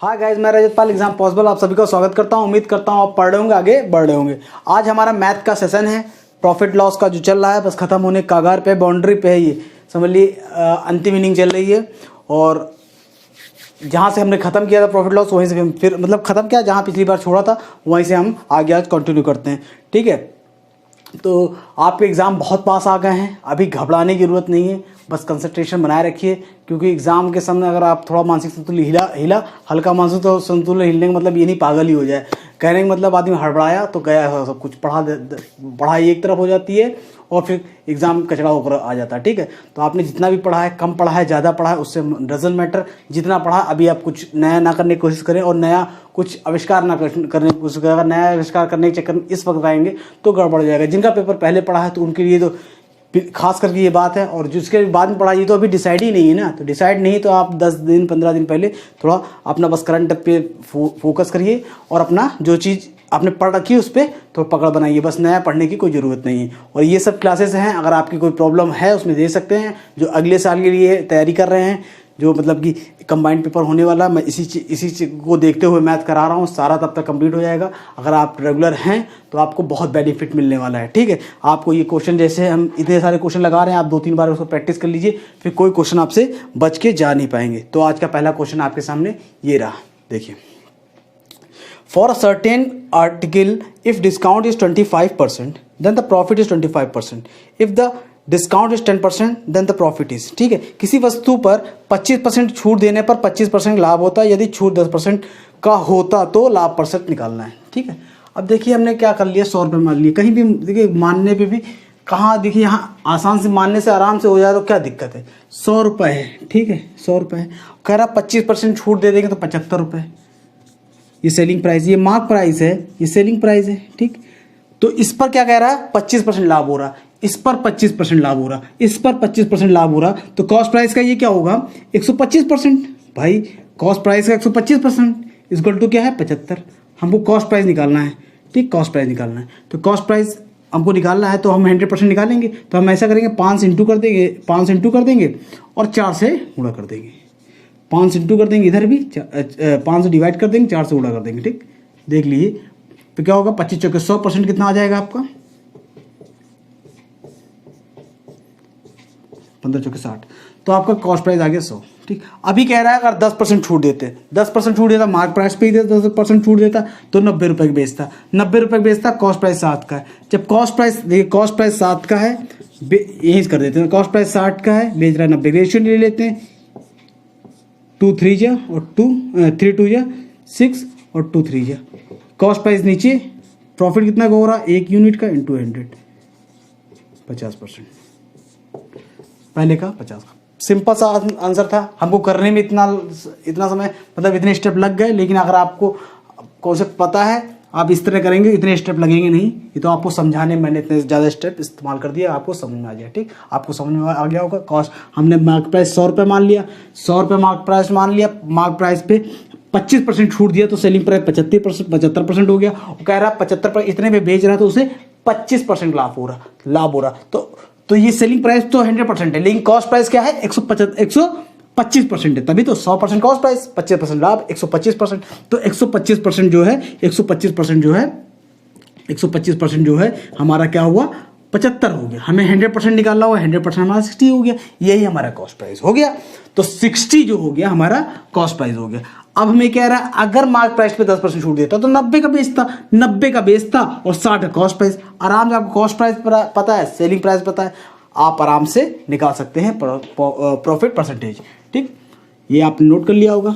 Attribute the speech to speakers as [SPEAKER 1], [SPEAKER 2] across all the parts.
[SPEAKER 1] Hi guys, मैं रजत पाल exam possible आप सभी का स्वागत करता हूं। उम्मीद करता हूं आप पढ़ रहे होंगे, आगे बढ़ रहे होंगे। आज हमारा मैथ का सेशन है। प्रॉफिट लॉस का जो चल रहा है बस खत्म होने के कगार पे, बाउंड्री पे है। ये समझ ली अंतिम इनिंग चल रही है और जहाँ से हमने ख़त्म किया था प्रॉफिट लॉस वहीं से फिर मतलब ख़त्म किया, जहाँ पिछली बार छोड़ा था वहीं से हम आगे आज कंटिन्यू करते हैं। ठीक है, तो आपके एग्ज़ाम बहुत पास आ गए हैं, अभी घबराने की ज़रूरत नहीं है। बस कंसंट्रेशन बनाए रखिए, क्योंकि एग्ज़ाम के समय अगर आप थोड़ा मानसिक संतुलन हिला हल्का मानसिक तो संतुलन हिलने का मतलब ये नहीं पागल ही हो जाए। कहने का मतलब आदमी हड़बड़ाया तो गया सब कुछ, पढ़ाई एक तरफ हो जाती है और फिर एग्ज़ाम कचड़ा होकर आ जाता है। ठीक है, तो आपने जितना भी पढ़ा है, कम पढ़ा है, ज़्यादा पढ़ा है, उससे डजंट मैटर। जितना पढ़ा अभी आप कुछ नया ना करने की कोशिश करें और नया कुछ आविष्कार ना करने की कोशिश करें। अगर नया आविष्कार करने के चक्कर में इस वक्त आएंगे तो गड़बड़ जाएगा। जिनका पेपर पहले पढ़ा है तो उनके लिए तो खास करके ये बात है, और जिसके बाद में पढ़ाई तो अभी डिसाइड ही नहीं है ना। तो डिसाइड नहीं तो आप 10 दिन 15 दिन पहले थोड़ा अपना बस करंट पे फोकस करिए और अपना जो चीज़ आपने पढ़ रखी है उस पर थोड़ा पकड़ बनाइए। बस नया पढ़ने की कोई ज़रूरत नहीं है। और ये सब क्लासेस हैं, अगर आपकी कोई प्रॉब्लम है उसमें दे सकते हैं। जो अगले साल के लिए तैयारी कर रहे हैं, जो मतलब कि कंबाइंड पेपर होने वाला, मैं इसी चीज़ को देखते हुए मैथ करा रहा हूँ। सारा तब तक कंप्लीट हो जाएगा। अगर आप रेगुलर हैं तो आपको बहुत बेनिफिट मिलने वाला है। ठीक है, आपको ये क्वेश्चन, जैसे हम इतने सारे क्वेश्चन लगा रहे हैं, आप 2-3 बार उसको प्रैक्टिस कर लीजिए, फिर कोई क्वेश्चन आपसे बच के जा नहीं पाएंगे। तो आज का पहला क्वेश्चन आपके सामने ये रहा, देखिए। For a certain article if discount is 25% then the profit is 25%। If the discount is 10% then the profit is. ठीक है, किसी वस्तु पर 25% छूट देने पर 25% लाभ होता है। यदि छूट 10% का होता तो लाभ % निकालना है। ठीक है, अब देखिए हमने क्या कर लिया, 100 रुपये मान लिए। कहीं भी देखिए मानने पे भी कहाँ, देखिए यहाँ आसान से मानने से आराम से हो जाए तो क्या दिक्कत है। 100 रुपये है, ठीक है, 100 रुपये है। कह रहा 25% छूट दे देंगे तो 75 रुपये। ये सेलिंग प्राइस, ये मार्क प्राइस है, ये सेलिंग प्राइस है। ठीक, तो इस पर क्या कह रहा है, 25% लाभ हो रहा, इस पर 25% लाभ हो रहा, इस पर 25% लाभ हो रहा। तो कॉस्ट प्राइस का ये क्या होगा, 125%। भाई कॉस्ट प्राइस का 125% इक्वल टू क्या है, 75। हमको कॉस्ट प्राइस निकालना है। ठीक, कॉस्ट प्राइस निकालना है, तो कॉस्ट प्राइस हमको निकालना है तो हम 100% निकालेंगे। तो हम ऐसा करेंगे, 5 इंटू कर देंगे, 5 इंटू कर देंगे और 4 से गुणा कर देंगे। 5 इंटू कर देंगे, इधर भी 5 से डिवाइड कर देंगे, 4 से गुणा कर देंगे। ठीक, देख लीजिए तो क्या होगा, 25 चौके 100% कितना आ जाएगा आपका, 15 चौके 60। तो आपका कॉस्ट प्राइस आ गया 100। ठीक, अभी कह रहा है अगर 10% छूट देते, 10% छूट देता, मार्क प्राइस पे ही 10% छूट देता तो 90 रुपये की बेचता, 90 रुपये की बेचता। कॉस्ट प्राइस 60 का है। जब कॉस्ट प्राइस, देखिए कॉस्ट प्राइस 7 का है, यही कर देते हैं। कॉस्ट प्राइस 60 का है, बेच रहा है 90, रेशियो ले लेते हैं, 2 3 जा और 3 2 जा 6 और 2 3 जा। कॉस्ट प्राइस नीचे, प्रॉफिट कितना का हो रहा, 1 यूनिट का इंटू 100, 50%। पहले का 50 का। सिंपल सा आंसर था। हमको करने में इतना समय, मतलब इतने स्टेप लग गए, लेकिन अगर आपको कॉन्सेप्ट पता है आप इस तरह करेंगे, इतने स्टेप लगेंगे नहीं। ये तो आपको समझाने में मैंने इतने ज़्यादा स्टेप इस्तेमाल कर दिया, आपको समझ में आ गया। ठीक, आपको समझ में आ गया होगा। कॉस्ट हमने मार्क प्राइस 100 रुपये मान लिया, 100 रुपये मार्क प्राइस मान लिया। मार्क प्राइस पे 25% छूट दिया तो सेलिंग प्राइस 75% हो गया। वो कह रहा 75 इतने में बेच रहा है तो उसे 25% लाभ हो रहा। तो ये सेलिंग प्राइस तो 100% है, लेकिन कॉस्ट प्राइस क्या है, 125% है। तभी तो 100% कॉस्ट प्राइस, 25% लाभ, 125%। तो 125% जो है हमारा क्या हुआ, 75 हो गया। हमें 100% निकालना हुआ, 100% हमारा 60 हो गया। यही हमारा कॉस्ट प्राइस हो गया। तो 60 जो हो गया हमारा कॉस्ट प्राइस हो गया। अब हमें कह रहा है अगर मार्क प्राइस पे 10% छूट देता तो 90 का बेचता और 60 का कॉस्ट प्राइस। आराम से आपको कॉस्ट प्राइस पता है, सेलिंग प्राइस पता है, आप आराम से निकाल सकते हैं प्रॉफिट परसेंटेज। ठीक, ये आपने नोट कर लिया होगा।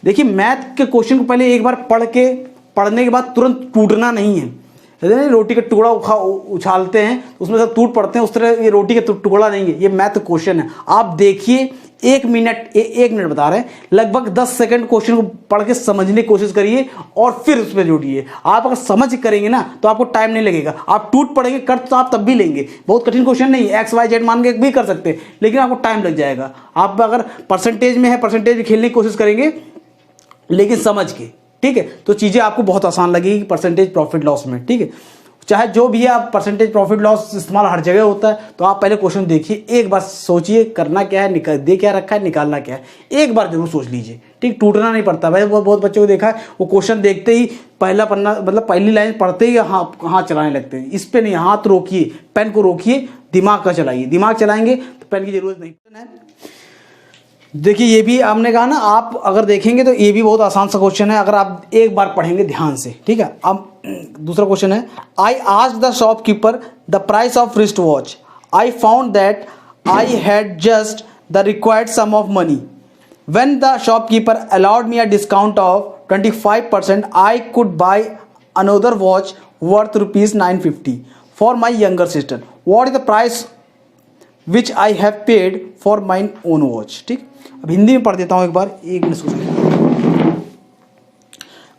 [SPEAKER 1] देखिए मैथ के क्वेश्चन को पहले एक बार पढ़ने के बाद तुरंत टूटना नहीं है। रोटी का टुकड़ा उछालते हैं उसमें से टूट पड़ते हैं, उस तरह ये रोटी का टुकड़ा नहीं है, ये मैथ क्वेश्चन है। आप देखिए, 1 मिनट बता रहे हैं, लगभग 10 सेकंड क्वेश्चन को पढ़ के समझने की कोशिश करिए और फिर उस पर जोड़िए। आप अगर समझ करेंगे ना तो आपको टाइम नहीं लगेगा। आप टूट पड़ेंगे, कर तो आप तब भी लेंगे। बहुत कठिन क्वेश्चन नहीं है, XYZ मान के भी कर सकते हैं, लेकिन आपको टाइम लग जाएगा। आप अगर परसेंटेज में है, परसेंटेज में खेलने की कोशिश करेंगे, लेकिन समझ के। ठीक है, तो चीज़ें आपको बहुत आसान लगेगी परसेंटेज प्रॉफिट लॉस में। ठीक है, चाहे जो भी है, आप परसेंटेज प्रॉफिट लॉस इस्तेमाल हर जगह होता है। तो आप पहले क्वेश्चन देखिए, एक बार सोचिए करना क्या है, दे क्या रखा है, निकालना क्या है, एक बार जरूर सोच लीजिए, ठीक। टूटना नहीं पड़ता भाई। बहुत बच्चों को देखा है, वो क्वेश्चन देखते ही पहला पन्ना मतलब पहली लाइन पढ़ते ही हाथ चलाने लगते हैं। इस पे नहीं, हाथ रोकिए, पेन को रोकिए, दिमाग का चलाइए। दिमाग चलाएंगे तो पेन की जरूरत नहीं है। देखिए ये भी आपने कहा ना, आप अगर देखेंगे तो ये भी बहुत आसान सा क्वेश्चन है, अगर आप एक बार पढ़ेंगे ध्यान से, ठीक है। अब दूसरा क्वेश्चन है, I asked the shopkeeper the price of wrist watch, I found that I had just the required sum of money, when the shopkeeper allowed me a discount of 25%, I could buy another watch worth ₹950 for my younger sister, what is the price which I have paid for my own watch. ठीक, अब हिंदी में पढ़ देता हूं एक बार, एक minute सोच लीजिए।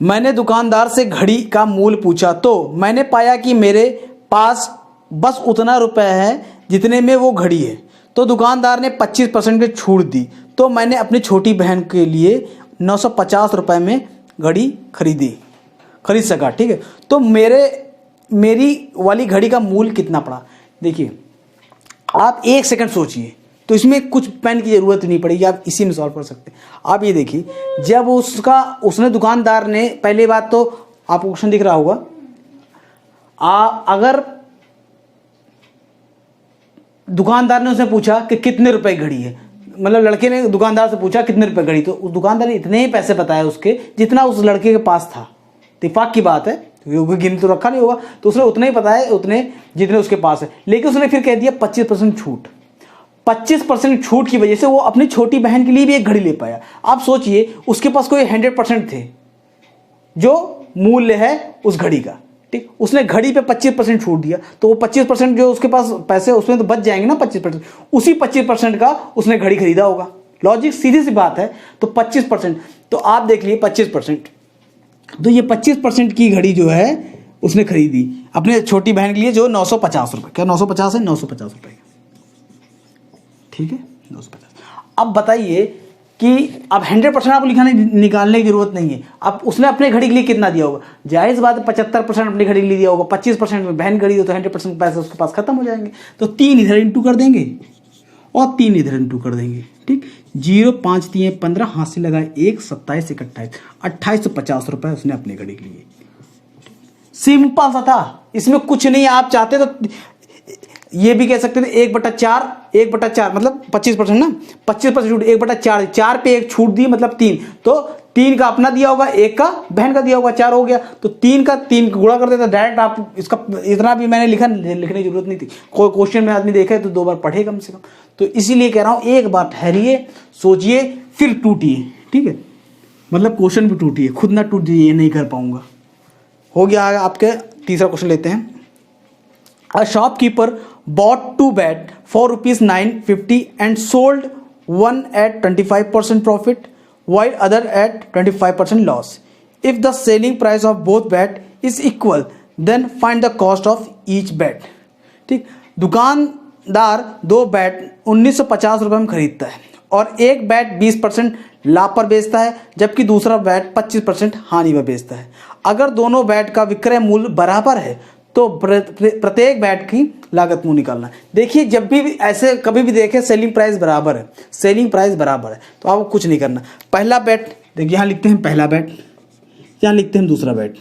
[SPEAKER 1] मैंने दुकानदार से घड़ी का मूल्य पूछा तो मैंने पाया कि मेरे पास बस उतना रुपए है जितने में वो घड़ी है। तो दुकानदार ने 25% की छूट दी, तो मैंने अपनी छोटी बहन के लिए 950 रुपये में घड़ी खरीद सका। ठीक है, तो मेरी वाली घड़ी का मूल्य कितना पड़ा। देखिए आप एक सेकंड सोचिए, तो इसमें कुछ पेन की जरूरत नहीं पड़ेगी, आप इसी में सॉल्व कर सकते हैं। आप ये देखिए, जब उसने दुकानदार ने, पहली बात तो आपको क्वेश्चन दिख रहा होगा, अगर दुकानदार ने उसने पूछा कि कितने रुपए की घड़ी है, मतलब लड़के ने दुकानदार से पूछा कितने रुपए घड़ी, तो उस दुकानदार ने इतने ही पैसे बताए उसके जितना उस लड़के के पास था। इत्तेफाक की बात है, गिन तो रखा नहीं होगा, तो उसने उतने ही बताया, उतने जितने उसके पास है। लेकिन उसने फिर कह दिया 25% छूट। 25% छूट की वजह से वो अपनी छोटी बहन के लिए भी एक घड़ी ले पाया। आप सोचिए, उसके पास कोई 100% थे जो मूल्य है उस घड़ी का। ठीक, उसने घड़ी पे 25% छूट दिया, तो वो 25% जो उसके पास पैसे उसमें तो बच जाएंगे ना 25%, उसी 25% का उसने घड़ी खरीदा होगा। लॉजिक सीधी सी बात है। तो 25%, तो आप देख लिए 25%, तो ये 25% की घड़ी जो है उसने खरीदी अपने छोटी बहन के लिए, जो 950 रुपये, क्या 950 है, 950 रुपये। ठीक है, 950। अब बताइए कि अब 100% आपको निकालने की जरूरत नहीं है। अब उसने अपने घड़ी के लिए कितना दिया होगा, जायज़ बात है 75% अपनी घड़ी के लिए दिया होगा, 25% में बहन घड़ी हो तो 100% पैसे उसके पास खत्म हो जाएंगे। तो 3 इधर इंटू कर देंगे और 3 इधर इंटू कर देंगे। ठीक, 0 5 3 15, हाथ से लगाए 1, 27 1 28, 2850 रुपये उसने अपने घड़ी के लिए। सिंपल सा था, इसमें कुछ नहीं। आप चाहते तो ये भी कह सकते थे 1/4 मतलब 25% ना, 25% छूट, 1/4, 4 पे 1 छूट दी मतलब 3, तो 3 का अपना दिया होगा, 1 का बहन का दिया होगा, 4 हो गया। तो 3 का 3 गुणा कर देता डायरेक्ट। आप इसका इतना भी मैंने लिखने की जरूरत नहीं थी। कोई क्वेश्चन में आदमी देखे तो 2 बार पढ़े कम से कम। तो इसीलिए कह रहा हूं, एक बार ठहरिए, सोचिए, फिर टूटिए। ठीक है, मतलब क्वेश्चन भी टूटिए, खुद ना टूट जाइए, ये नहीं कर पाऊंगा। हो गया आपके। तीसरा क्वेश्चन लेते हैं। A shopkeeper bought 2 bats for ₹950 and sold one at 25% profit, while other at 25% loss. If the selling price of both bats is equal, then find the cost of each bat. ठीक, दुकानदार 2 bat 1950 रुपये में खरीदता है और एक bat 20% लाभ पर बेचता है, जबकि दूसरा बैट 25% हानि पर बेचता है। अगर दोनों बैट का विक्रय मूल्य बराबर है तो प्रत्येक बैट की लागत मूल्य निकालना है। देखिए, जब भी ऐसे कभी भी देखें सेलिंग प्राइस बराबर है, सेलिंग प्राइस बराबर है, तो आपको कुछ नहीं करना। पहला बैट देखिए, यहाँ लिखते हैं पहला बैट, यहाँ लिखते हैं दूसरा बैट।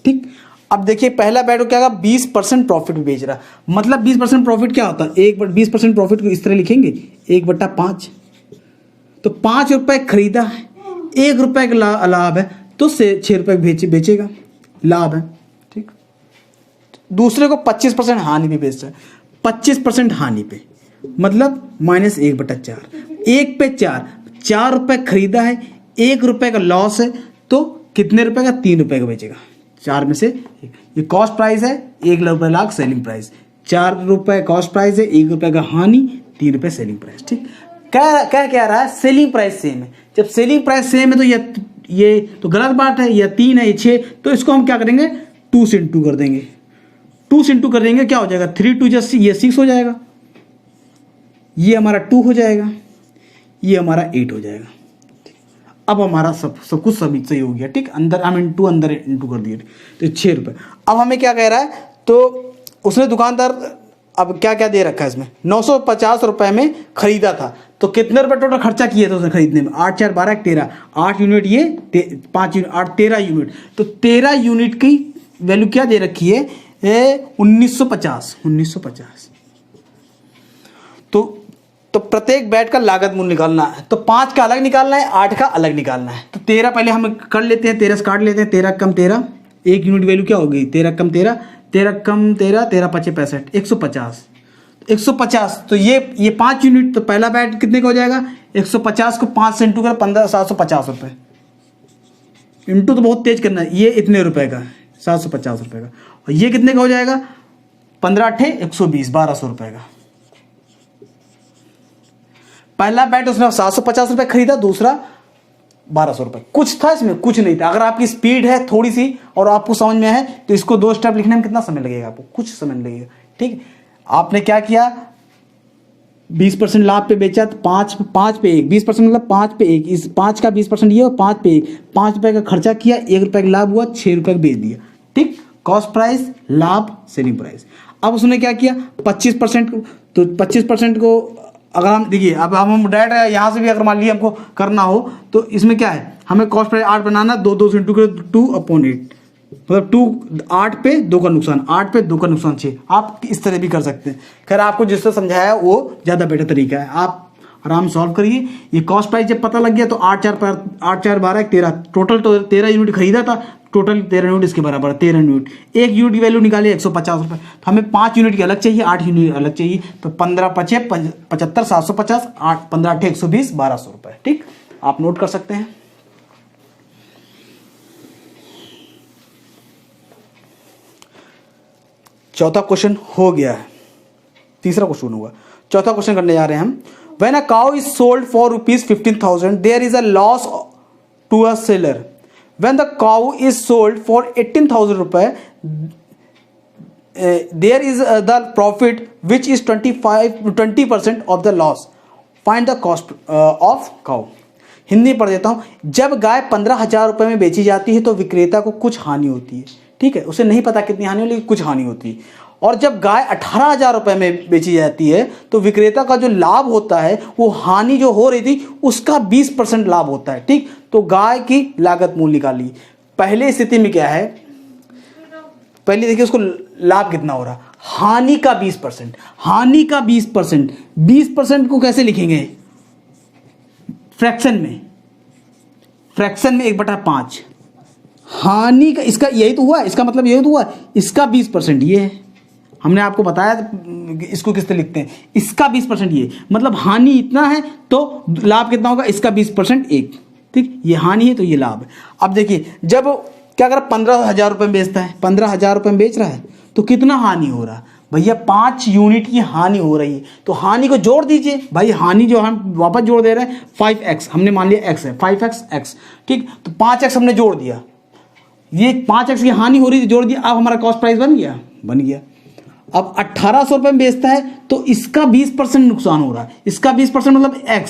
[SPEAKER 1] ठीक, अब देखिए पहला बैट को क्या होगा, 20% प्रॉफिट में बेच रहा है। मतलब 20% प्रॉफिट क्या होता है, 20% प्रॉफिट को इस तरह लिखेंगे 1/5। तो 5 रुपए खरीदा है, 1 रुपए का लाभ है, तो 6 रुपए बेचेगा, लाभ है। ठीक, दूसरे को 25% हानि पे बेच रहा है, 25% हानि पे, मतलब -1/4, 1 पे 4 रुपए खरीदा है, 1 रुपए का लॉस है, तो कितने रुपए का, 3 रुपए का बेचेगा। 4 में से ये कॉस्ट प्राइस है, 1 रुपए लाख सेलिंग प्राइस, 4 रुपए कॉस्ट प्राइस है, 1 रुपए का हानि, 3 रुपए सेलिंग प्राइस। ठीक, क्या रहा है, सेलिंग प्राइस सेम है। जब सेलिंग प्राइस सेम है तो ये तो गलत बात है, यह 3 है, ये 6, तो इसको हम क्या करेंगे, 2 से इंटू कर देंगे। 2 से इंटू कर देंगे, क्या हो जाएगा, 3 2 जस्ट ये 6 हो जाएगा, ये हमारा 2 हो जाएगा, ये हमारा 8 हो जाएगा। अब हमारा सब कुछ सही हो गया। ठीक, अंदर हम अंदर इंटू कर दिए, तो 6 रुपये। अब हमें क्या कह रहा है, तो उसने दुकानदार अब क्या क्या दे रखा है इसमें, 950 रुपये में खरीदा था, तो कितने रुपए टोटल खर्चा किए थे उसने खरीदने में, 8 4 12 13, 8 यूनिट ये 5 यूनिट 8 13 यूनिट, तो 13 यूनिट की वैल्यू क्या दे रखी है 1950। तो प्रत्येक बैट का लागत मूल्य निकालना है, तो 5 का अलग निकालना है, 8 का अलग निकालना है। तो 13 पहले हम कर लेते हैं, 13 से काट लेते हैं, 13 कम 13, 1 यूनिट वैल्यू क्या होगी 13 कम 13, 13 कम 13, 13 पचे 65, 150, 150। तो ये 5 यूनिट, तो पहला बैट कितने का हो जाएगा 150 को 5 से इंटू कर 15 750 रुपये, इंटू तो बहुत तेज करना है, ये इतने रुपए का 750 रुपये का, और ये कितने का हो जाएगा 15 8 120 1200 रुपये का। पहला बैट उसने 750 रुपये खरीदा, दूसरा 1200 रुपये। कुछ था इसमें, कुछ नहीं था। अगर आपकी स्पीड है थोड़ी सी और आपको समझ में है तो इसको 2 स्टेप लिखने में कितना समय लगेगा आपको, कुछ समय लगेगा। ठीक, आपने क्या किया 20% लाभ पे बेचा, तो 5 पे 1, 20% मतलब 5 पे 1, इस 5 का 20% ये और 5 पे 1, 5 रुपये का खर्चा किया, 1 रुपये का लाभ हुआ, 6 रुपये का बेच दिया। ठीक, कॉस्ट प्राइस, लाभ, सेलिंग प्राइस। अब उसने क्या किया 25% को, तो 25% को अगर हम देखिए, अब हम डायरेक्ट यहाँ से भी अगर मान लीजिए हमको करना हो तो इसमें क्या है, हमें कॉस्ट प्राइस 8 बनाना, 2 से इंटू कर 2/8, मतलब 2 8 पे 2 का नुकसान, 8 पे 2 का नुकसान 6। आप इस तरह भी कर सकते हैं। खैर आपको जिससे समझाया वो ज़्यादा बेटर तरीका है, आप आराम सॉल्व करिए। ये कॉस्ट प्राइस जब पता लग गया तो 8 4 12 13, टोटल तो 13 यूनिट खरीदा था, टोटल 13 यूनिट इसके बराबर, 13 यूनिट, 1 यूनिट की वैल्यू निकाली 150 रुपये, तो हमें 5 यूनिट की अलग चाहिए, 8 यूनिट अलग चाहिए, तो 15 पचे 75 750, 8 15 8 120 1200 रुपये। ठीक, आप नोट कर सकते हैं। चौथा क्वेश्चन हो गया है, तीसरा क्वेश्चन होगा, चौथा क्वेश्चन करने जा रहे हैं हम। When a cow is sold for rupees 15,000, there is a loss to a seller. When the cow is sold for 18,000 rupees, there is the profit which is 20% of the loss. Find the cost of cow. Hindi पढ़ देता हूँ। जब गाय 15,000 रुपये में बेची जाती है तो विक्रेता को कुछ हानि होती है। ठीक है, उसे नहीं पता कितनी हानि हो, लेकिन कुछ हानि होती है। और जब गाय 18,000 रुपये में बेची जाती है तो विक्रेता का जो लाभ होता है वो हानि जो हो रही थी उसका 20% लाभ होता है। ठीक, तो गाय की लागत मूल्य निकालिए। पहले स्थिति में क्या है, पहले देखिए उसको लाभ कितना हो रहा, हानि का 20%, हानि का 20%, 20% को कैसे लिखेंगे फ्रैक्शन में, फ्रैक्शन में 1/5, हानि का, इसका यही तो हुआ, इसका मतलब यही तो हुआ, इसका 20% ये है, हमने आपको बताया इसको किस तरह लिखते हैं, इसका 20% ये, मतलब हानि इतना है तो लाभ कितना होगा, इसका 20% 1। ठीक, ये हानि है तो ये लाभ है। अब देखिए जब क्या कर 15,000 रुपये में बेचता है, 15,000 रुपये में बेच रहा है तो कितना हानि हो रहा है भैया, 5 यूनिट की हानि हो रही है। तो हानि को जोड़ दीजिए भाई, हानि जो हम वापस जोड़ दे रहे हैं 5x, हमने मान लिया x है, 5x x। ठीक, तो 5x हमने जोड़ दिया, ये 5x की हानि हो रही थी, जोड़ दिया, अब हमारा कॉस्ट प्राइस बन गया, बन गया। अब 1800 रुपये में बेचता है तो इसका 20% नुकसान हो रहा है, इसका 20% मतलब x,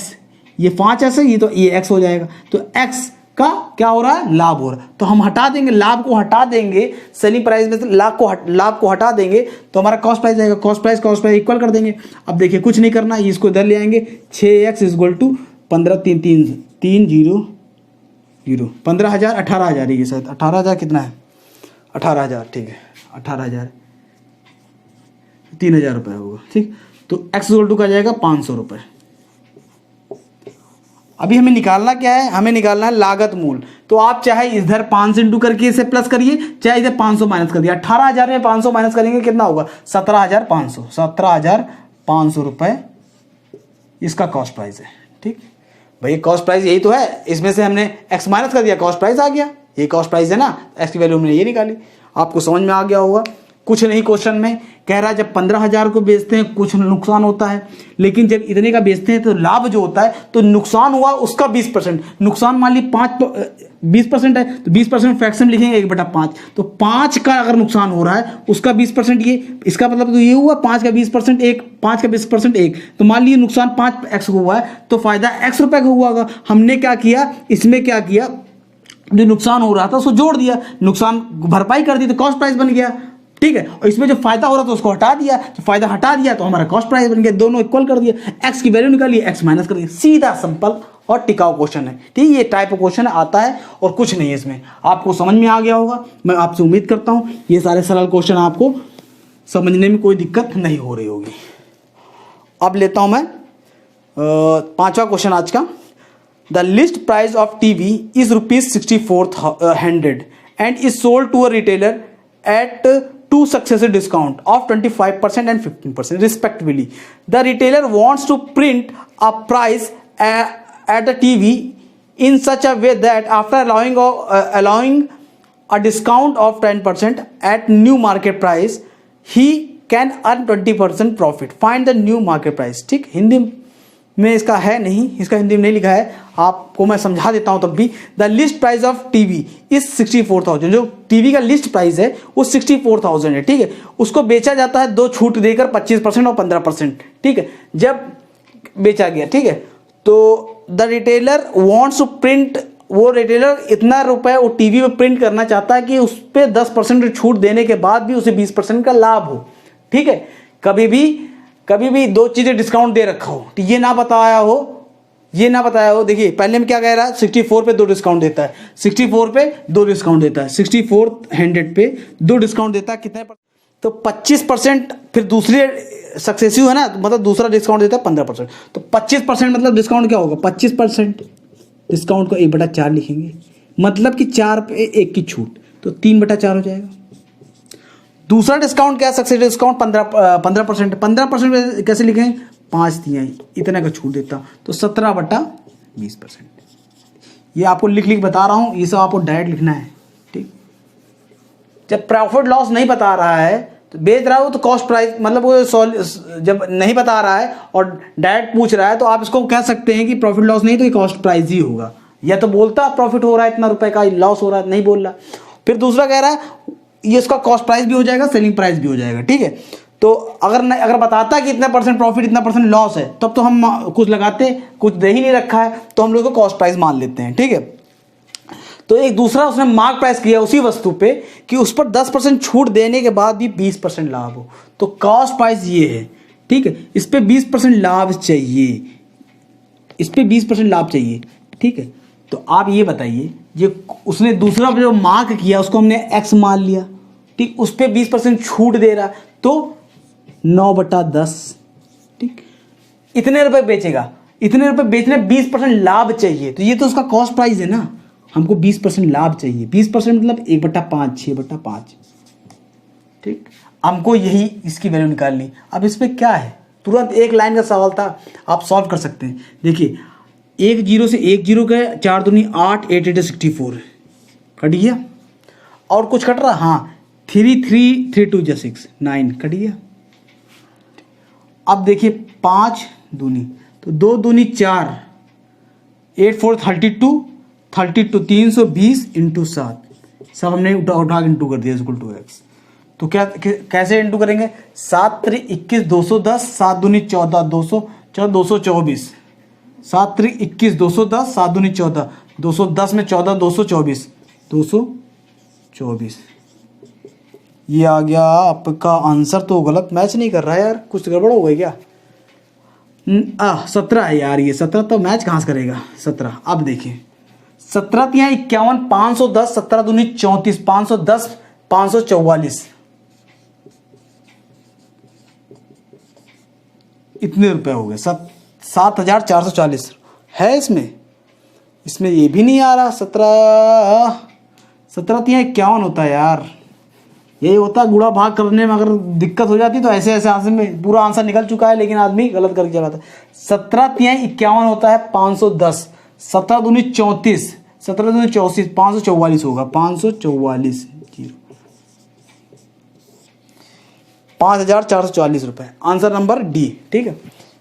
[SPEAKER 1] ये 5x है, ये तो ये x हो जाएगा, तो x का क्या हो रहा है, लाभ हो रहा है। तो हम हटा देंगे, लाभ को हटा देंगे, सेलिंग प्राइस में से लाभ को हटा देंगे तो हमारा कॉस्ट प्राइस आएगा, कॉस्ट प्राइस इक्वल कर देंगे। अब देखिए कुछ नहीं करना, इसको इधर ले आएंगे, 6x = 15 3 3 3 0 0, 15,000 18,000, ये शायद 18,000 कितना है, 18,000, ठीक है 18,000, 3,000 रुपये होगा। ठीक, तो x = का जाएगा 500 रुपये। अभी हमें निकालना क्या है, हमें निकालना है लागत मूल। तो आप चाहे इधर 5 से इंटू करके इसे प्लस करिए, चाहे इधर 500 माइनस कर दिया। 18,000 में 500 माइनस करेंगे कितना होगा, 17,500 रुपये इसका कॉस्ट प्राइस है। ठीक भाई, कॉस्ट प्राइस यही तो है, इसमें से हमने x माइनस कर दिया, कॉस्ट प्राइस आ गया, ये कॉस्ट प्राइस है ना, x की वैल्यू हमने ये निकाली। आपको समझ में आ गया होगा। कुछ नहीं, क्वेश्चन में कह रहा है जब 15,000 को बेचते हैं कुछ नुकसान होता है, लेकिन जब इतने का बेचते हैं तो लाभ जो होता है, तो नुकसान हुआ उसका 20%, नुकसान मान ली 20% है तो 20% फ्रैक्शन लिखेंगे 1/5, तो 5 का अगर नुकसान हो रहा है उसका 20% ये, इसका मतलब तो ये हुआ 5 का 20% 1, 5 का 20% 1, तो मान लीजिए नुकसान 5x को हुआ है तो फायदा x रुपये का हुआ होगा। हमने क्या किया, इसमें क्या किया, जो नुकसान हो रहा था उसको जोड़ दिया, नुकसान भरपाई कर दी तो कॉस्ट प्राइस बन गया। ठीक है। और इसमें जो फायदा हो रहा था उसको हटा दिया, जो फायदा हटा दिया तो हमारा कॉस्ट प्राइस बन गया, दोनों इक्वल कर दिया, एक्स की वैल्यू निकालिए, एक्स माइनस कर दिया। सीधा सिंपल और टिकाऊ क्वेश्चन है, ठीक है। ये टाइप ऑफ क्वेश्चन आता है और कुछ नहीं है इसमें। आपको समझ में आ गया होगा, मैं आपसे उम्मीद करता हूं ये सारे सरल क्वेश्चन आपको समझने में कोई दिक्कत नहीं हो रही होगी। अब लेता हूं मैं पांचवा क्वेश्चन आज का। The list price of TV is ₹6400 and is sold to a retailer at two successive discount of 25% and 15% respectively. The retailer wants to print a price at the TV in such a way that after allowing a discount of 10% at new market price, he can earn 20% profit. Find the new market price. ठीक, हिंदी में इसका है नहीं, इसका हिंदी में नहीं लिखा है, आपको मैं समझा देता हूं तब भी। The list price of TV is 64,000। जो टीवी का लिस्ट प्राइस है वो 64,000 है, ठीक है। उसको बेचा जाता है दो छूट देकर 25% और 15%, ठीक है। जब बेचा गया, ठीक है, तो the retailer wants to print, वो रिटेलर इतना रुपए वो टीवी में प्रिंट करना चाहता है कि उस पर 10% छूट देने के बाद भी उसे 20% का लाभ हो, ठीक है। कभी भी दो चीजें डिस्काउंट दे रखा हो, ये ना बताया हो। देखिए पहले में क्या कह रहा है, 64 पे 2 डिस्काउंट देता है, 64 पे 2 डिस्काउंट देता है, 6400 पे 2 डिस्काउंट देता है, कितने पर? तो 25%। फिर दूसरे सक्सेसिव है ना, मतलब दूसरा डिस्काउंट देता है 15%। तो 25% मतलब डिस्काउंट क्या होगा, 25% डिस्काउंट को 1/4 लिखेंगे, मतलब कि 4 पे 1 की छूट, तो 3/4 हो जाएगा। दूसरा डिस्काउंट क्या, सक्सेस डिस्काउंट 15%। 15% कैसे लिखें, 5 इतना का छूट देता, तो 17/20%। ये आपको लिख बता रहा हूं, ये सब आपको डायरेक्ट लिखना है, ठीक। जब प्रॉफिट लॉस नहीं बता रहा है तो बेच रहा हो तो कॉस्ट प्राइस, मतलब वो जब नहीं बता रहा है और डायरेक्ट पूछ रहा है तो आप इसको कह सकते हैं कि प्रॉफिट लॉस नहीं तो ये कॉस्ट प्राइस ही होगा। या तो बोलता प्रॉफिट हो रहा है इतना रुपए का, लॉस हो रहा है, नहीं बोल रहा। फिर दूसरा कह रहा है ये इसका कॉस्ट प्राइस भी हो जाएगा, सेलिंग प्राइस भी हो जाएगा, ठीक है। तो अगर बताता है कि इतना % प्रॉफिट इतना % लॉस है, तब तो हम कुछ लगाते, कुछ दे ही नहीं रखा है तो हम लोग को कॉस्ट प्राइस मान लेते हैं, ठीक है। तो एक दूसरा उसने मार्क प्राइस किया उसी वस्तु पे कि उस पर 10% छूट देने के बाद भी 20% लाभ हो, तो कॉस्ट प्राइस ये है, ठीक है। इस पे 20% लाभ चाहिए, ठीक है। तो आप ये बताइए, ये उसने दूसरा जो मार्क किया उसको हमने x मान लिया, ठीक, उस पे 20% छूट दे रहा, तो 9/10, ठीक। इतने रुपए बेचेगा, इतने रुपए बेचने 20% लाभ चाहिए, तो ये तो उसका कॉस्ट प्राइस है ना, हमको 20% लाभ चाहिए। 20% मतलब 1/5, 6/5, ठीक। हमको यही इसकी वैल्यू निकालनी। अब इस पे क्या है, तुरंत एक लाइन का सवाल था, आप सॉल्व कर सकते हैं। देखिए 1 0 से 1 0 गए, 4 दूनी 8, 8 8 64 कट गया। और कुछ कट रहा, हाँ 3 3 3 2 6 9 कट गया। अब देखिए 5 दूनी, तो 2 दूनी 4, 8 4 32 320 इंटू 7, सब हमने उठा इंटू कर दिया इक्वल टू x। तो क्या कैसे इंटू करेंगे, 7 3 21 210, 7 दूनी 14 224, 7 3 21 210, 7 दूनी 14, 210 में 14 224। ये आ गया आपका आंसर। तो गलत मैच नहीं कर रहा है यार, कुछ गड़बड़ हो गई क्या? 17 है यार, ये 17 तो मैच कहाँ से करेगा 17। अब देखिए 17 तिया 51, 510, 17 दूनी 34, 510 544, इतने रुपए हो गए। 7,440 है इसमें ये भी नहीं आ रहा। 17 तिया 51 होता है यार, यही होता है गुणा भाग करने में अगर दिक्कत हो जाती तो ऐसे आंसर में पूरा आंसर निकल चुका है, लेकिन आदमी गलत करके चला था। 17 तिया 51 होता है 510, 17 दूनी 34, 17 दूनी 34, 544 होगा, 544 5,440 रुपए, आंसर नंबर डी, ठीक है।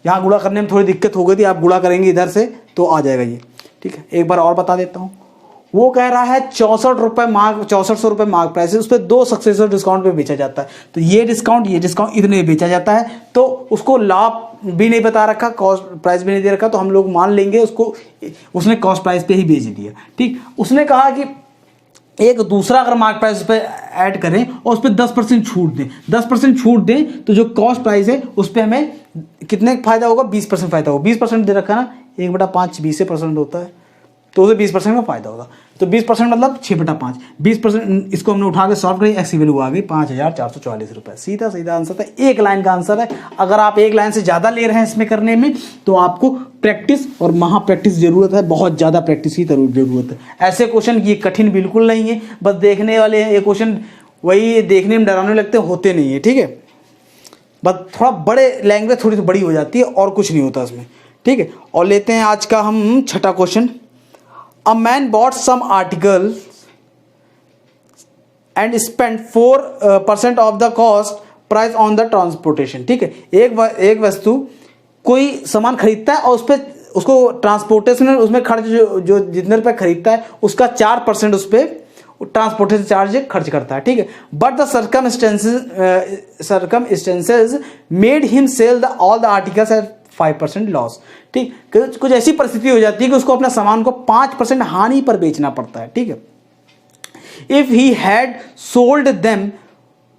[SPEAKER 1] यहाँ गुणा करने में थोड़ी दिक्कत हो गई थी, आप गुणा करेंगे इधर से तो आ जाएगा ये, ठीक है। एक बार और बता देता हूँ, वो कह रहा है 64 रुपए मार्क, 6400 रुपए मार्क प्राइस है, उस पर 2 सक्सेसर डिस्काउंट पे बेचा जाता है। तो ये डिस्काउंट इतने बेचा जाता है, तो उसको लाभ भी नहीं बता रखा, कॉस्ट प्राइस भी नहीं दे रखा, तो हम लोग मान लेंगे उसको, उसने कॉस्ट प्राइस पे ही बेच दिया, ठीक। उसने कहा कि एक दूसरा अगर मार्केट प्राइस उस पर ऐड करें और उस पर 10% छूट दें, 10% छूट दें, तो जो कॉस्ट प्राइस है उस पर हमें कितने फायदा होगा, 20% फायदा होगा। 20% दे रखा ना, 1/5 20% होता है, तो उसे 20% का फायदा होगा। तो 20% मतलब 6/5, 20% इसको हमने उठा के सॉल्व करें, एक्स की वैल्यू आ गई 5444 रुपये। सीधा सीधा आंसर था, एक लाइन का आंसर है। अगर आप एक लाइन से ज़्यादा ले रहे हैं इसमें करने में, तो आपको प्रैक्टिस और महा प्रैक्टिस जरूरत है, बहुत ज़्यादा प्रैक्टिस की जरूरत है। ऐसे क्वेश्चन ये कठिन बिल्कुल नहीं है, बस देखने वाले हैं ये क्वेश्चन, वही देखने में डरावने लगते, होते नहीं है, ठीक है। बस थोड़ा बड़े लैंग्वेज थोड़ी सी बड़ी हो जाती है और कुछ नहीं होता इसमें, ठीक है। और लेते हैं आज का हम छठा question. A man bought some articles and spent 4% of the cost price on the transportation। ठीक है, एक वस्तु कोई सामान खरीदता है और उस पर उसको ट्रांसपोर्टेशन उसमें खर्च जो जितने रुपए खरीदता है उसका 4% उस पर ट्रांसपोर्टेशन चार्ज खर्च करता है, ठीक है। But the circumstances made him sell all the articles at 5% loss. ठीक, कुछ ऐसी परिस्थिति हो जाती है कि उसको अपना सामान को 5% हानि पर बेचना पड़ता है, ठीक है। If he had sold them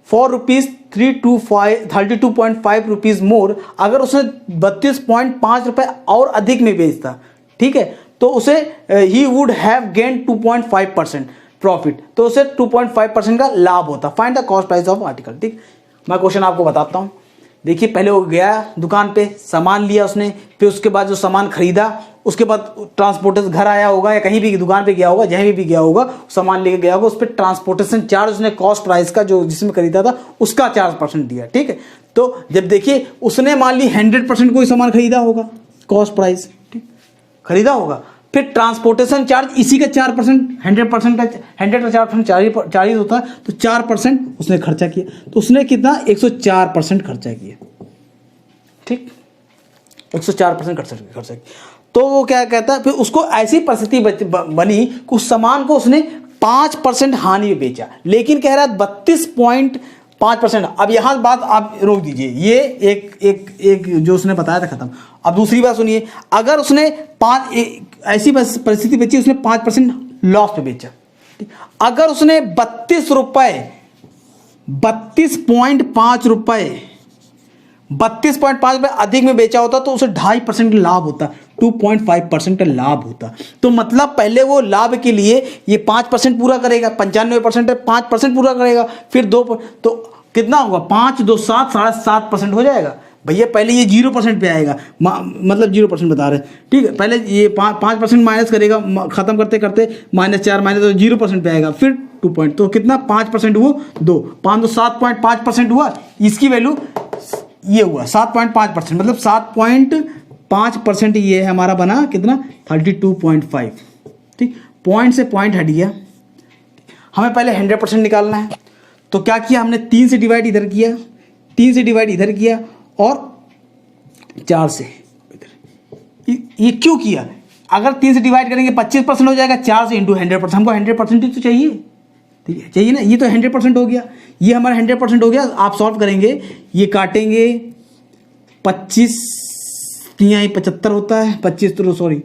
[SPEAKER 1] for ₹32.5 rupees more, अगर उसने 32.5 रुपए और अधिक में बेचता, ठीक है, तो उसे he would have gain 2.5% profit, तो उसे 2.5% का लाभ होता। Find the cost price of article. ठीक, मैं क्वेश्चन आपको बताता हूं। देखिए, पहले वो गया दुकान पे, सामान लिया उसने, फिर उसके बाद जो सामान खरीदा, उसके बाद ट्रांसपोर्टेशन घर आया होगा या कहीं भी दुकान पे गया होगा, जहीं भी गया होगा सामान लेके गया होगा, उस पर ट्रांसपोर्टेशन चार्ज उसने कॉस्ट प्राइस का जो जिसमें खरीदा था उसका 4% दिया, ठीक है। तो जब देखिए उसने मान ली 100% कोई सामान खरीदा होगा, कॉस्ट प्राइस, ठीक, खरीदा होगा, फिर ट्रांसपोर्टेशन चार्ज इसी का 4%, 100% का 100 का 4% 40 होता है, तो 4% उसने खर्चा किया, तो उसने कितना 104% खर्चा किया, ठीक, 104% खर्चा किया। तो वो क्या कहता है, फिर उसको ऐसी परिस्थिति बनी कि उस सामान को उसने 5% हानि में बेचा, लेकिन कह रहा है 32.5%। अब यहां बात आप रोक दीजिए, ये एक जो उसने बताया था खत्म। अब दूसरी बात सुनिए, अगर उसने ऐसी परिस्थिति बेची, उसने 5% लॉस पे बेचा, अगर उसने 32.5 रुपए अधिक में बेचा होता तो उसे 2.5% लाभ होता, 2.5% का लाभ होता। तो मतलब पहले वो लाभ के लिए ये 5% पूरा करेगा, 95% है, 5% पूरा करेगा, फिर 2, तो कितना होगा, 5 2 7 7.5% हो जाएगा। भैया पहले ये 0% पे आएगा, मतलब 0% बता रहे हैं, ठीक है। पहले ये 5% माइनस करेगा, खत्म करते करते -4 तो 0% पे आएगा, फिर 2 पॉइंट, तो कितना 5% हुआ, 2 5 तो 7.5% हुआ। इसकी वैल्यू ये हुआ 7.5%, मतलब 7.5% ये हमारा बना कितना 32.5, ठीक। पॉइंट से पॉइंट हट गया, हमें पहले 100% निकालना है, तो क्या किया हमने, 3 से डिवाइड इधर किया, 3 से डिवाइड इधर किया और 4 से इधर। ये क्यों किया, अगर 3 से डिवाइड करेंगे 25% हो जाएगा, 4 से इंटू 100%, हमको 100% तो चाहिए, ठीक है, चाहिए ना। ये तो 100% हो गया, ये हमारा 100% हो गया। आप सॉल्व करेंगे, ये काटेंगे, 25 3 75 होता है, 25 तो सॉरी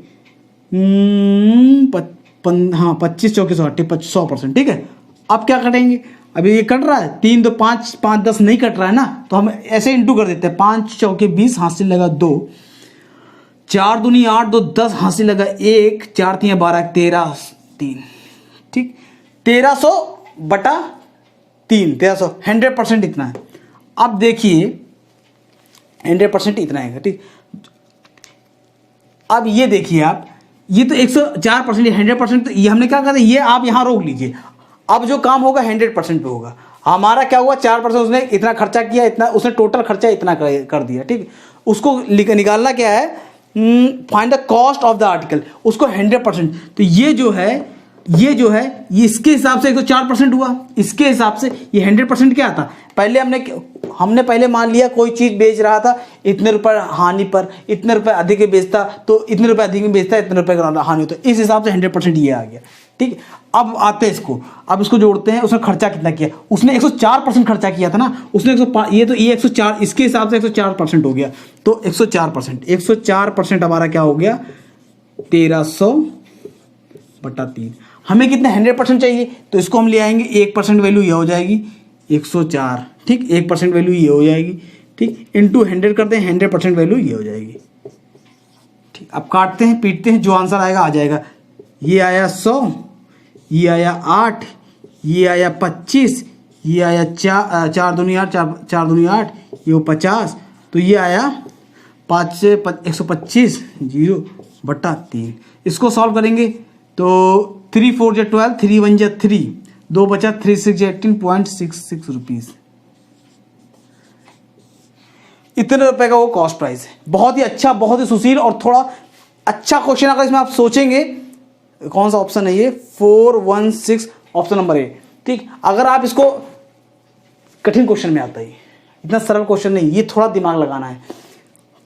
[SPEAKER 1] 25 चौके 100%, ठीक है। अब क्या कटेंगे, अभी ये कट रहा है, 3 2 5 5 10 नहीं कट रहा है ना, तो हम ऐसे इंटू कर देते हैं, 5 चौके 20, हाथ से लगा 2, 4 दूनी 8 2 10, हाथ से लगा 1, 4 3 12 13 3, ठीक, 1300/3, 1300, 100% इतना है। अब देखिए 100% इतना है, ठीक। अब ये देखिए आप, ये तो 104%, 100%, तो ये हमने क्या कहा, ये आप यहां रोक लीजिए। अब जो काम होगा 100% पे होगा। हमारा क्या हुआ, 4% उसने इतना खर्चा किया, इतना उसने टोटल खर्चा इतना कर दिया, ठीक। उसको निकालना क्या है, find the cost of the article, उसको 100%, तो ये जो है ये इसके हिसाब से 104% हुआ, इसके हिसाब से ये 100% क्या आता। पहले हमने पहले मान लिया कोई चीज बेच रहा था इतने रुपए हानि पर, इतने रुपए अधिक में बेचता तो इतने रुपए अधिक में बेचता, इतने रुपए का हानि होता, इस हिसाब से 100% ये आ गया, ठीक है। अब आते हैं अब इसको जोड़ते हैं, उसने खर्चा कितना किया, उसने 104% खर्चा किया था ना, उसने 104, इसके हिसाब से 104% हो गया, तो 104% हमारा क्या हो गया 1300/3। हमें कितना 100% चाहिए, तो इसको हम ले आएंगे 1% वैल्यू ये हो जाएगी 104, ठीक, 1% वैल्यू ये हो जाएगी, ठीक, इंटू 100 करते हैं 100% वैल्यू ये हो जाएगी, ठीक। अब काटते हैं पीटते हैं, जो आंसर आएगा आ जाएगा। ये आया 100, ये आया 8, ये आया 25, ये आया 4 दूनी 8, 4 दूनी 8, ये वो 50, तो ये आया 5 से 125 0/3। इसको सॉल्व करेंगे तो 3 4 जा 12, 3 1 जा 3, 2 बचा 3 6 जा 18.66 रुपीज़। इतने रुपए का वो कॉस्ट प्राइस है। बहुत ही अच्छा, बहुत ही सुशील और थोड़ा अच्छा क्वेश्चन। अगर इसमें आप सोचेंगे कौन सा ऑप्शन है ये, 416 ऑप्शन नंबर ए, ठीक। अगर आप इसको कठिन क्वेश्चन में आता है, इतना सरल क्वेश्चन नहीं, ये थोड़ा दिमाग लगाना है,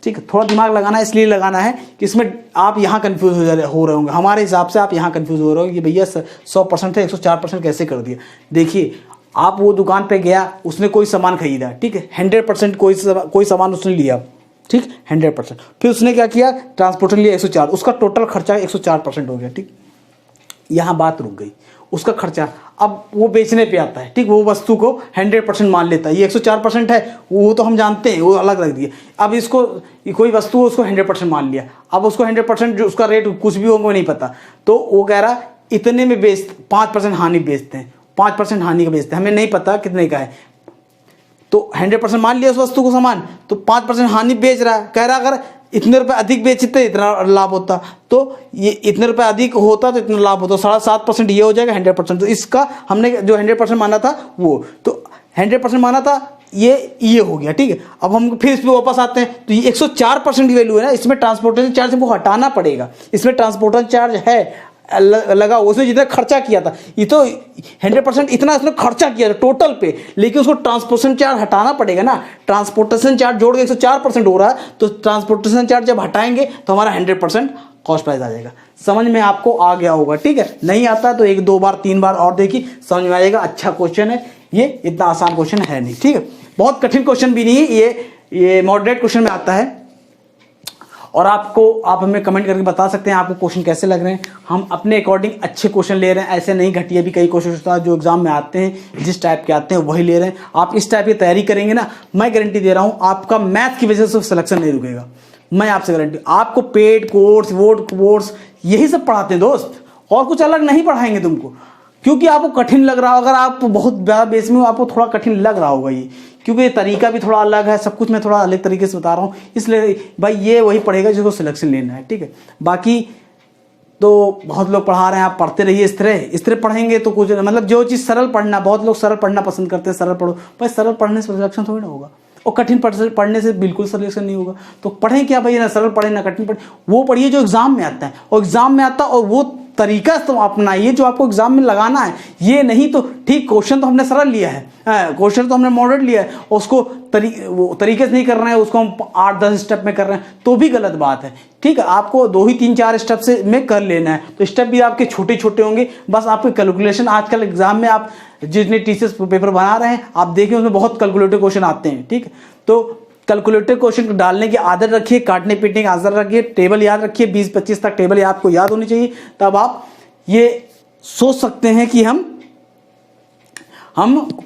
[SPEAKER 1] ठीक है, थोड़ा दिमाग लगाना है। इसलिए लगाना है कि इसमें आप यहाँ कंफ्यूज हो रहे होंगे, हमारे हिसाब से आप यहाँ कंफ्यूज हो रहे हो कि भैया 100% थे 104% कैसे कर दिया। देखिए, आप वो दुकान पे गया, उसने कोई सामान खरीदा, ठीक है, 100% कोई सामान उसने लिया, ठीक, 100%, फिर उसने क्या किया, ट्रांसपोर्टेशन लिया 104, उसका टोटल खर्चा 104% हो गया, ठीक। यहाँ बात रुक गई, उसका खर्चा। अब वो बेचने पे आता है, ठीक, वो वस्तु को 100% मान लेता है, ये 104% है, वो तो हम जानते हैं, वो अलग रख दिया। अब इसको कोई वस्तु उसको 100% मान लिया, अब उसको 100% जो उसका रेट कुछ भी होगा नहीं पता, तो वो कह रहा इतने में 5% हानि बेचते हैं, 5% हानि का बेचते हैं, हमें नहीं पता कितने का है, तो 100% मान लिया उस वस्तु को सामान, तो 5% हानि बेच रहा है। कह रहा अगर इतने रुपए अधिक बेचते इतना लाभ होता, तो ये इतने रुपए अधिक होता तो इतना लाभ होता, 7.5% ये हो जाएगा 100%। तो इसका हमने जो 100% माना था वो, तो 100% माना था, ये हो गया, ठीक है। अब हम फिर इस पर वापस आते हैं, तो ये 104% की वैल्यू है ना, इसमें ट्रांसपोर्टेशन चार्ज वो हटाना पड़ेगा, इसमें ट्रांसपोर्टेशन चार्ज है लगा, उसने जितना खर्चा किया था, ये तो 100% इतना उसने खर्चा किया था टोटल पे, लेकिन उसको ट्रांसपोर्टेशन चार्ज हटाना पड़ेगा ना। ट्रांसपोर्टेशन चार्ज जोड़ के 104% हो रहा है, तो ट्रांसपोर्टेशन चार्ज जब हटाएंगे तो हमारा 100% कॉस्ट प्राइस आ जाएगा। समझ में आपको आ गया होगा, ठीक है। नहीं आता तो 1 2 बार 3 बार और देखिए, समझ में आएगा। अच्छा क्वेश्चन है ये, इतना आसान क्वेश्चन है नहीं, ठीक है, बहुत कठिन क्वेश्चन भी नहीं है ये मॉडरेट क्वेश्चन में आता है। और आप हमें कमेंट करके बता सकते हैं आपको क्वेश्चन कैसे लग रहे हैं। हम अपने अकॉर्डिंग अच्छे क्वेश्चन ले रहे हैं, ऐसे नहीं घटिया भी कई क्वेश्चन होता है जो एग्जाम में आते हैं, जिस टाइप के आते हैं वही ले रहे हैं। आप इस टाइप की तैयारी करेंगे ना, मैं गारंटी दे रहा हूं आपका मैथ की वजह से सिलेक्शन नहीं रुकेगा, मैं आपसे गारंटी। आपको पेड कोर्स, वोट कोर्स यही सब पढ़ाते हैं दोस्त, और कुछ अलग नहीं पढ़ाएंगे तुमको, क्योंकि आपको कठिन लग रहा होगा। अगर आप बहुत ज़्यादा बेस में हो, आपको थोड़ा कठिन लग रहा होगा ये, क्योंकि ये तरीका भी थोड़ा अलग है, सब कुछ मैं थोड़ा अलग तरीके से बता रहा हूँ, इसलिए भाई ये वही पढ़ेगा जिसको सिलेक्शन लेना है, ठीक है। बाकी तो बहुत लोग पढ़ा रहे हैं, आप पढ़ते रहिए इस तरह पढ़ेंगे तो कुछ मतलब जो चीज़ सरल पढ़ना, बहुत लोग सरल पढ़ना पसंद करते हैं, सरल पढ़ो भाई, सरल पढ़ने से सिलेक्शन थोड़ी ना होगा, और कठिन पढ़ने से बिल्कुल सिलेक्शन नहीं होगा। तो पढ़ें क्या भाई, ना सरल पढ़े ना कठिन पढ़े, वो पढ़िए जो एग्जाम में आता है, और एग्जाम में आता है और वो तरीका तो अपनाइए जो आपको एग्जाम में लगाना है। ये नहीं तो ठीक, क्वेश्चन तो हमने सरल लिया है, क्वेश्चन तो हमने मॉडरेट लिया है, उसको तरीके से नहीं कर रहे हैं, उसको हम 8-10 स्टेप में कर रहे हैं, तो भी गलत बात है, ठीक है। आपको 2 ही 3-4 स्टेप से में कर लेना है, तो स्टेप भी आपके छोटे छोटे होंगे, बस आपके कैलकुलेशन। आजकल एग्जाम में आप जितने टीचर्स पेपर बना रहे हैं, आप देखिए उसमें बहुत कैलकुलेटिव क्वेश्चन आते हैं, ठीक है। तो कैलकुलेटर क्वेश्चन डालने की आदत रखिए, काटने पीटने की आदत रखिए, टेबल याद रखिए, 20-25 तक टेबल आपको याद होनी चाहिए, तब आप ये सोच सकते हैं कि हम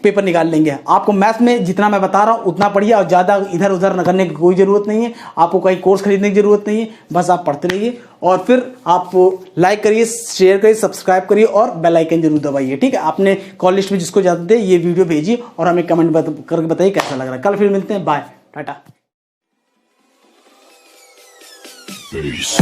[SPEAKER 1] पेपर निकाल लेंगे। आपको मैथ्स में जितना मैं बता रहा हूं उतना पढ़िए, और ज़्यादा इधर उधर न करने की कोई ज़रूरत नहीं है, आपको कहीं कोर्स खरीदने की ज़रूरत नहीं है, बस आप पढ़ते रहिए। और फिर आप लाइक करिए, शेयर करिए, सब्सक्राइब करिए और बेल आइकन जरूर दबाइए, ठीक है। आपने कॉल लिस्ट में जिसको जाते थे ये वीडियो भेजिए और हमें कमेंट करके बताइए कैसा लग रहा है। कल फिर मिलते हैं, बाय, टाटा। Peace.